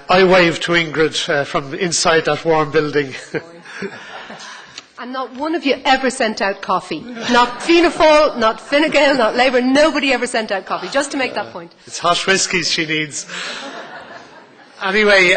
I waved to Ingrid from inside that warm building. And not one of you ever sent out coffee. Not Fianna Fáil, not Fine Gael, not Labour, nobody ever sent out coffee, just to make that point. It's hot whiskies she needs. Anyway,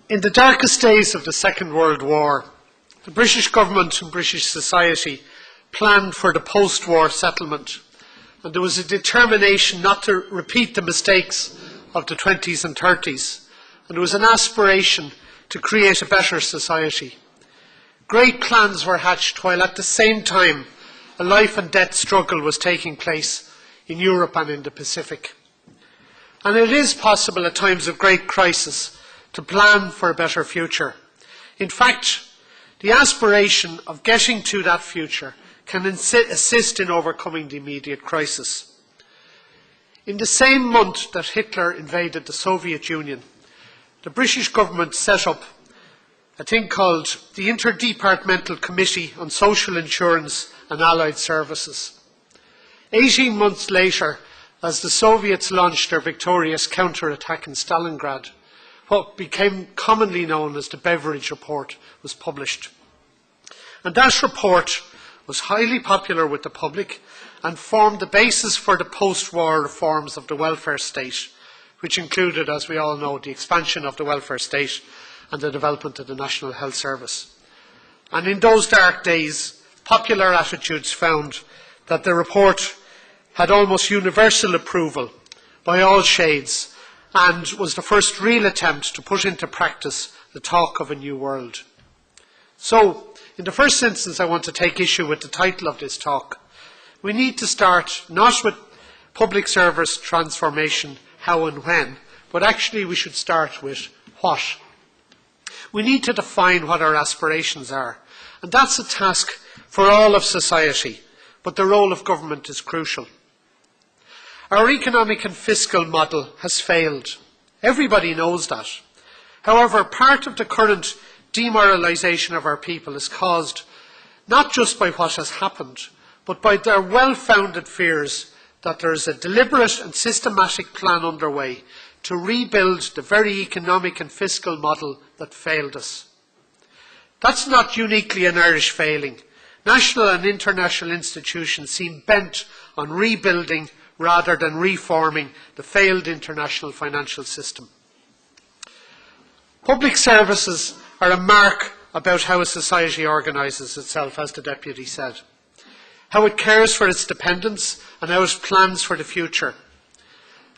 in the darkest days of the Second World War, the British government and British society planned for the post-war settlement, and there was a determination not to repeat the mistakes of the 20s and 30s, and there was an aspiration to create a better society. Great plans were hatched while at the same time a life and death struggle was taking place in Europe and in the Pacific. And it is possible at times of great crisis to plan for a better future. In fact, the aspiration of getting to that future can assist in overcoming the immediate crisis. In the same month that Hitler invaded the Soviet Union, the British government set up a thing called the Interdepartmental Committee on Social Insurance and Allied Services. 18 months later, as the Soviets launched their victorious counterattack in Stalingrad, what became commonly known as the Beveridge Report was published. And that report was highly popular with the public and formed the basis for the post-war reforms of the welfare state, which included, as we all know, the expansion of the welfare state and the development of the National Health Service. And in those dark days, popular attitudes found that the report had almost universal approval by all shades and was the first real attempt to put into practice the talk of a new world. So, in the first instance, I want to take issue with the title of this talk. We need to start not with public service transformation, how and when, but actually we should start with what. We need to define what our aspirations are, and that's a task for all of society, but the role of government is crucial. Our economic and fiscal model has failed. Everybody knows that. However, part of the current demoralisation of our people is caused not just by what has happened, but by their well-founded fears that there is a deliberate and systematic plan underway to rebuild the very economic and fiscal model that failed us. That's not uniquely an Irish failing. National and international institutions seem bent on rebuilding rather than reforming the failed international financial system. Public services are a mark about how a society organises itself, as the Deputy said, how it cares for its dependents and how it plans for the future.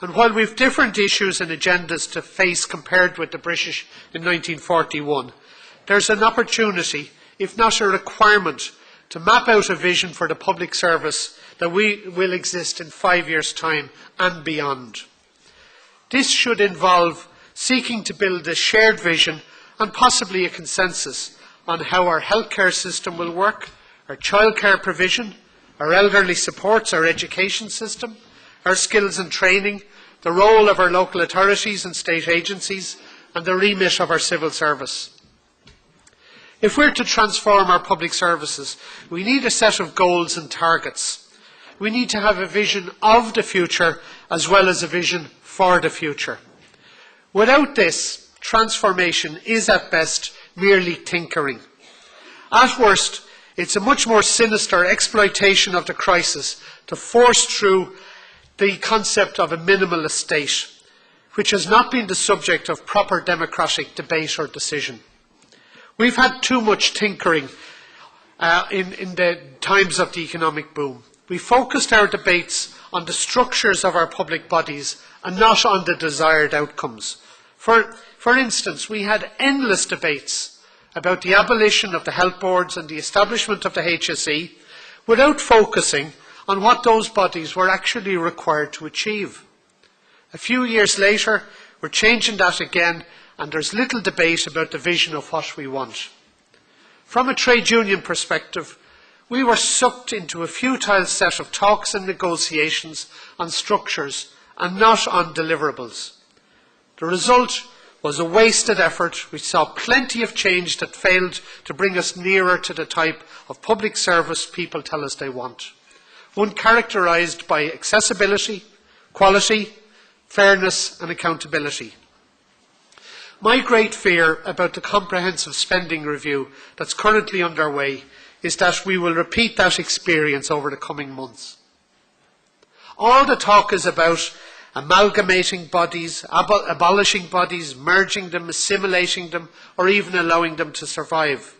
And while we have different issues and agendas to face compared with the British in 1941, there is an opportunity, if not a requirement, to map out a vision for the public service that will exist in 5 years' time and beyond. This should involve seeking to build a shared vision and possibly a consensus on how our healthcare system will work, our childcare provision, our elderly supports, our education system, our skills and training, the role of our local authorities and state agencies, and the remit of our civil service. If we're to transform our public services, we need a set of goals and targets. We need to have a vision of the future as well as a vision for the future. Without this, transformation is at best merely tinkering. At worst, it's a much more sinister exploitation of the crisis to force through the concept of a minimalist state, which has not been the subject of proper democratic debate or decision. We've had too much tinkering in the times of the economic boom. We focused our debates on the structures of our public bodies and not on the desired outcomes. For instance, we had endless debates about the abolition of the health boards and the establishment of the HSE without focusing on what those bodies were actually required to achieve. A few years later, we're changing that again, and there's little debate about the vision of what we want. From a trade union perspective, we were sucked into a futile set of talks and negotiations on structures and not on deliverables. The result was a wasted effort. We saw plenty of change that failed to bring us nearer to the type of public service people tell us they want. One characterised by accessibility, quality, fairness and accountability. My great fear about the comprehensive spending review that's currently underway is that we will repeat that experience over the coming months. All the talk is about amalgamating bodies, abolishing bodies, merging them, assimilating them, or even allowing them to survive.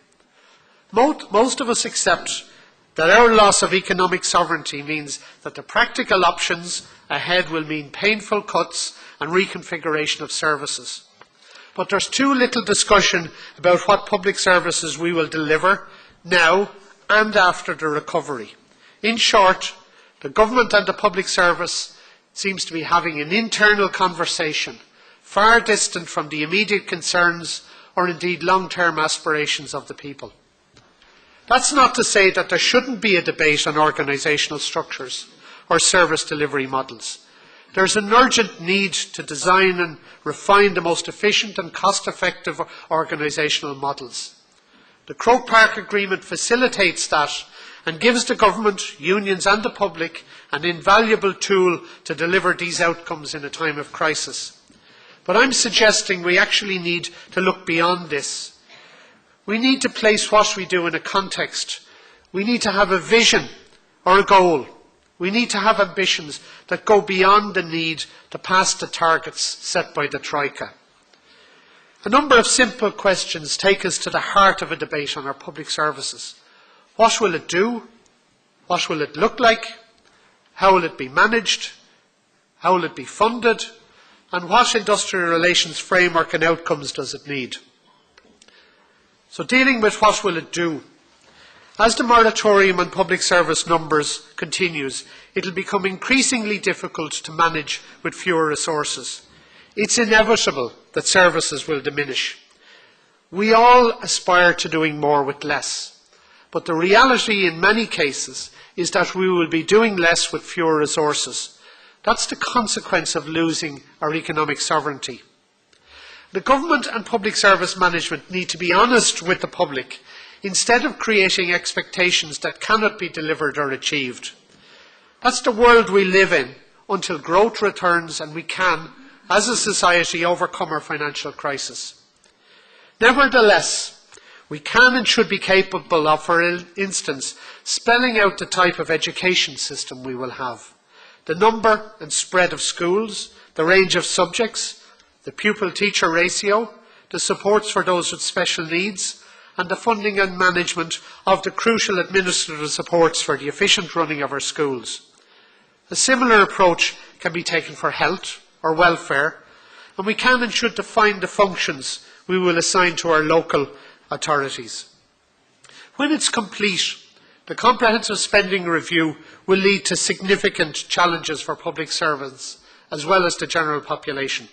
Most of us accept that our loss of economic sovereignty means that the practical options ahead will mean painful cuts and reconfiguration of services. But there's too little discussion about what public services we will deliver now and after the recovery. In short, the government and the public service seems to be having an internal conversation, far distant from the immediate concerns or indeed long-term aspirations of the people. That's not to say that there shouldn't be a debate on organisational structures or service delivery models. There is an urgent need to design and refine the most efficient and cost-effective organisational models. The Croke Park Agreement facilitates that and gives the government, unions and the public an invaluable tool to deliver these outcomes in a time of crisis. But I'm suggesting we actually need to look beyond this. We need to place what we do in a context. We need to have a vision or a goal. We need to have ambitions that go beyond the need to pass the targets set by the Troika. A number of simple questions take us to the heart of a debate on our public services. What will it do? What will it look like? How will it be managed? How will it be funded? And what industrial relations framework and outcomes does it need? So dealing with what will it do? As the moratorium on public service numbers continues, it will become increasingly difficult to manage with fewer resources. It's inevitable that services will diminish. We all aspire to doing more with less, but the reality in many cases is that we will be doing less with fewer resources. That's the consequence of losing our economic sovereignty. The government and public service management need to be honest with the public instead of creating expectations that cannot be delivered or achieved. That's the world we live in until growth returns and we can, as a society, overcome our financial crisis. Nevertheless, we can and should be capable of, for instance, spelling out the type of education system we will have, the number and spread of schools, the range of subjects, the pupil-teacher ratio, the supports for those with special needs, and the funding and management of the crucial administrative supports for the efficient running of our schools. A similar approach can be taken for health or welfare, and we can and should define the functions we will assign to our local authorities. When it's complete, the comprehensive spending review will lead to significant challenges for public servants as well as the general population.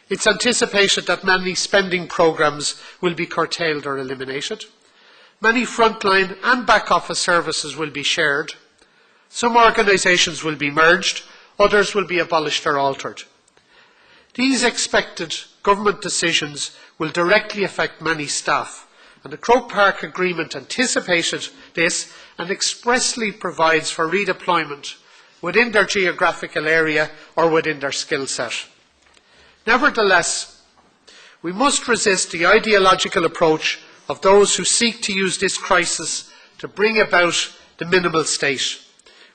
It's anticipated that many spending programmes will be curtailed or eliminated. Many frontline and back office services will be shared. Some organisations will be merged, others will be abolished or altered. These expected government decisions will directly affect many staff, and the Croke Park Agreement anticipated this and expressly provides for redeployment within their geographical area or within their skill set. Nevertheless, we must resist the ideological approach of those who seek to use this crisis to bring about the minimal state.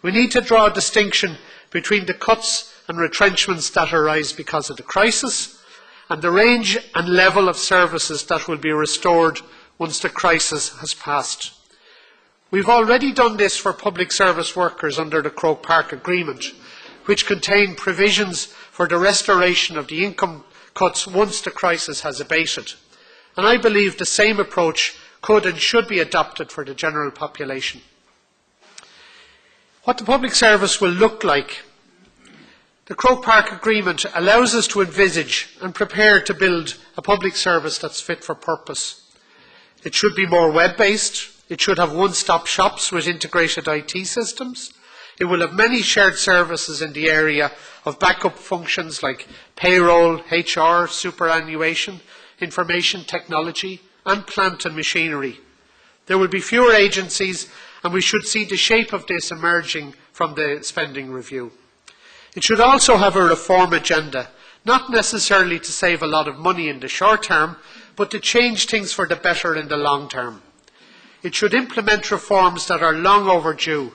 We need to draw a distinction between the cuts and retrenchments that arise because of the crisis and the range and level of services that will be restored once the crisis has passed. We've already done this for public service workers under the Croke Park Agreement, which contain provisions for the restoration of the income cuts once the crisis has abated. And I believe the same approach could and should be adopted for the general population. What the public service will look like. The Croke Park Agreement allows us to envisage and prepare to build a public service that's fit for purpose. It should be more web-based. It should have one-stop shops with integrated IT systems. It will have many shared services in the area of backup functions like payroll, HR, superannuation, information technology, and plant and machinery. There will be fewer agencies, and we should see the shape of this emerging from the spending review. It should also have a reform agenda not necessarily to save a lot of money in the short term, but to change things for the better in the long term. It should implement reforms that are long overdue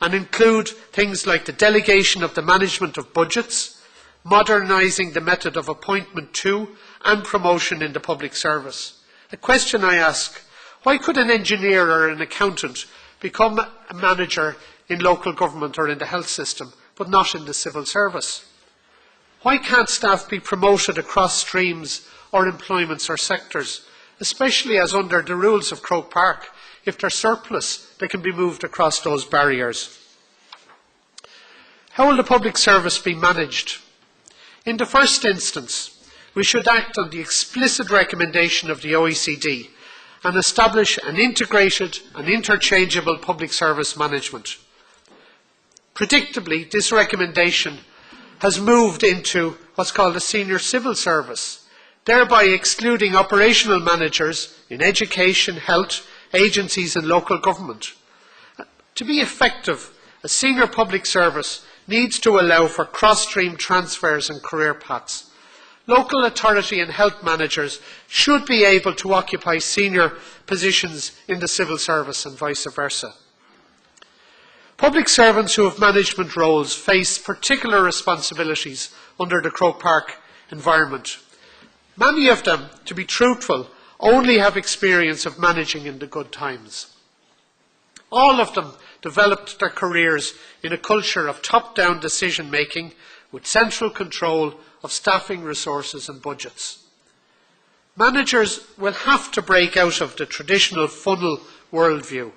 and include things like the delegation of the management of budgets, modernising the method of appointment to and promotion in the public service. The question I ask, why could an engineer or an accountant become a manager in local government or in the health system, but not in the civil service? Why can't staff be promoted across streams or employments or sectors, especially as under the rules of Croke Park, if they're surplus, they can be moved across those barriers? How will the public service be managed? In the first instance, we should act on the explicit recommendation of the OECD and establish an integrated and interchangeable public service management. Predictably, this recommendation has moved into what's called a senior civil service, thereby excluding operational managers in education, health, agencies and local government. To be effective, a senior public service needs to allow for cross-stream transfers and career paths. Local authority and health managers should be able to occupy senior positions in the civil service and vice versa. Public servants who have management roles face particular responsibilities under the Croke Park environment. Many of them, to be truthful, only have experience of managing in the good times. All of them developed their careers in a culture of top-down decision-making with central control of staffing, resources and budgets. Managers will have to break out of the traditional funnel worldview.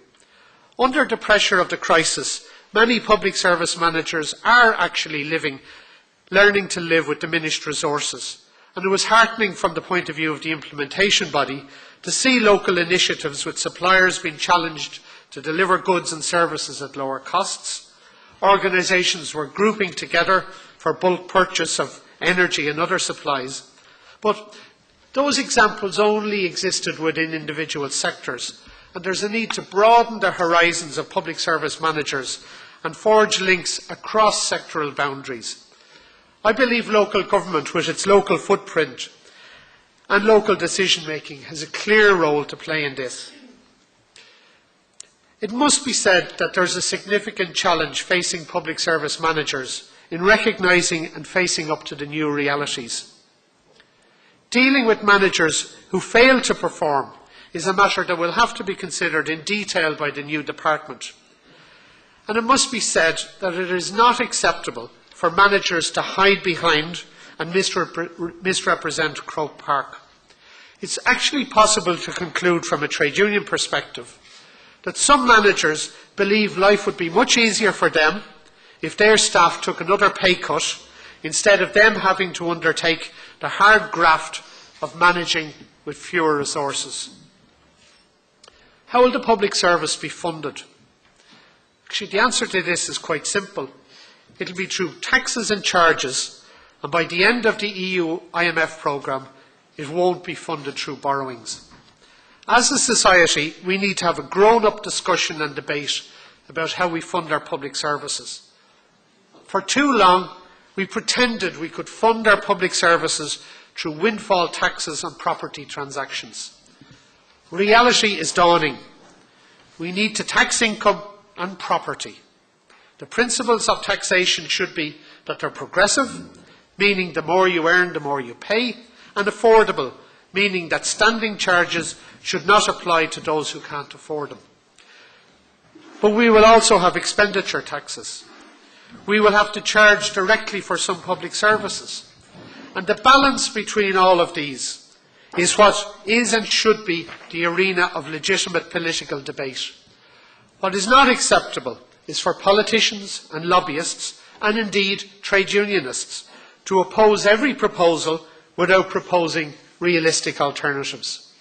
Under the pressure of the crisis, many public service managers are actually learning to live with diminished resources. And it was heartening from the point of view of the implementation body to see local initiatives with suppliers being challenged to deliver goods and services at lower costs. Organisations were grouping together for bulk purchase of energy and other supplies. But those examples only existed within individual sectors, and there's a need to broaden the horizons of public service managers and forge links across sectoral boundaries. I believe local government, with its local footprint and local decision-making, has a clear role to play in this. It must be said that there is a significant challenge facing public service managers in recognising and facing up to the new realities. Dealing with managers who fail to perform is a matter that will have to be considered in detail by the new department. And it must be said that it is not acceptable for managers to hide behind and misrepresent Croke Park. It's actually possible to conclude from a trade union perspective that some managers believe life would be much easier for them if their staff took another pay cut instead of them having to undertake the hard graft of managing with fewer resources. How will the public service be funded? Actually, the answer to this is quite simple. It will be through taxes and charges, and by the end of the EU IMF programme, it won't be funded through borrowings. As a society, we need to have a grown-up discussion and debate about how we fund our public services. For too long, we pretended we could fund our public services through windfall taxes on property transactions. Reality is dawning. We need to tax income and property. The principles of taxation should be that they're progressive, meaning the more you earn, the more you pay, and affordable, meaning that standing charges should not apply to those who can't afford them. But we will also have expenditure taxes. We will have to charge directly for some public services. And the balance between all of these is what is and should be the arena of legitimate political debate. What is not acceptable is for politicians and lobbyists, and indeed trade unionists, to oppose every proposal without proposing realistic alternatives.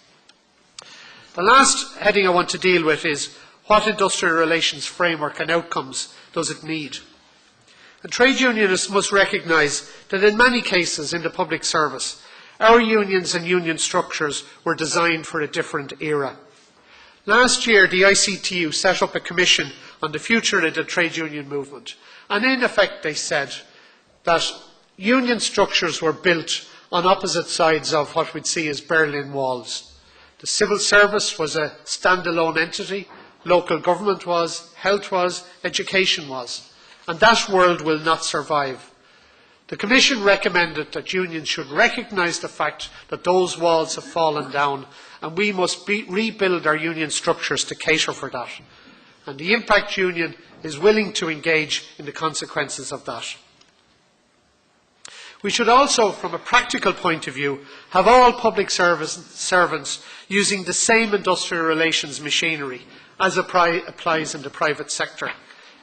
The last heading I want to deal with is what industrial relations framework and outcomes does it need? And trade unionists must recognise that in many cases in the public service, our unions and union structures were designed for a different era. Last year, the ICTU set up a commission on the future of the trade union movement, and in effect they said that union structures were built on opposite sides of what we'd see as Berlin walls. The civil service was a standalone entity, local government was, health was, education was, and that world will not survive. The Commission recommended that unions should recognise the fact that those walls have fallen down, and we must rebuild our union structures to cater for that. And the Impact Union is willing to engage in the consequences of that. We should also, from a practical point of view, have all public servants using the same industrial relations machinery as applies in the private sector.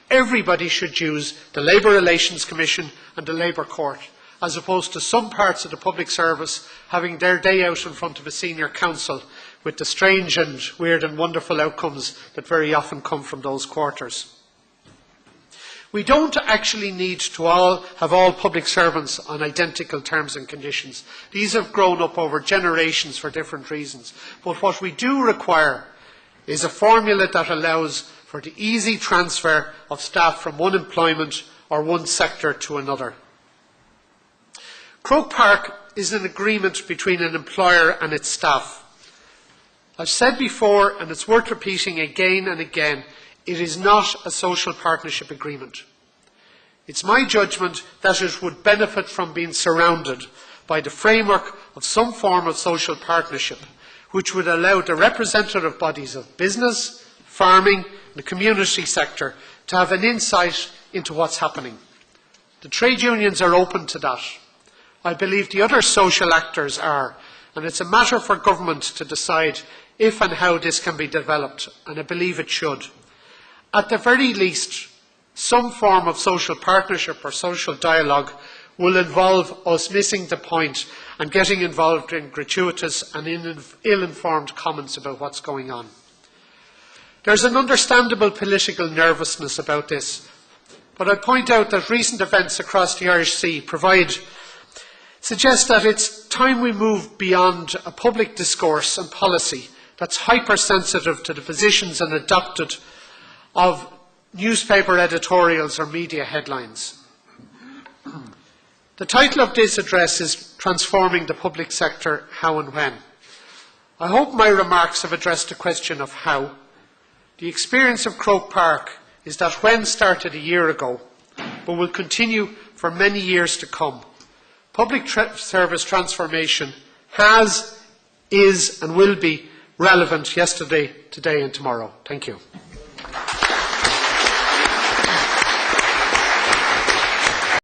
Everybody should use the Labour Relations Commission and the Labour Court, as opposed to some parts of the public service having their day out in front of a senior council with the strange and weird and wonderful outcomes that very often come from those quarters. We don't actually need to have all public servants on identical terms and conditions. These have grown up over generations for different reasons. But what we do require is a formula that allows for the easy transfer of staff from one employment or one sector to another. Croke Park is an agreement between an employer and its staff. I've said before, and it's worth repeating again and again, it is not a social partnership agreement. It's my judgment that it would benefit from being surrounded by the framework of some form of social partnership, which would allow the representative bodies of business, farming and the community sector to have an insight into what's happening. The trade unions are open to that. I believe the other social actors are, and it's a matter for government to decide if and how this can be developed, and I believe it should. At the very least, some form of social partnership or social dialogue will involve us missing the point and getting involved in gratuitous and ill-informed comments about what's going on. There's an understandable political nervousness about this, but I point out that recent events across the Irish Sea suggest that it's time we move beyond a public discourse and policy that's hypersensitive to the positions and adopted of newspaper editorials or media headlines. The title of this address is Transforming the Public Sector, How and When. I hope my remarks have addressed the question of how. The experience of Croke Park is that when started a year ago, but will continue for many years to come. Public service transformation has, is and will be relevant yesterday, today and tomorrow. Thank you.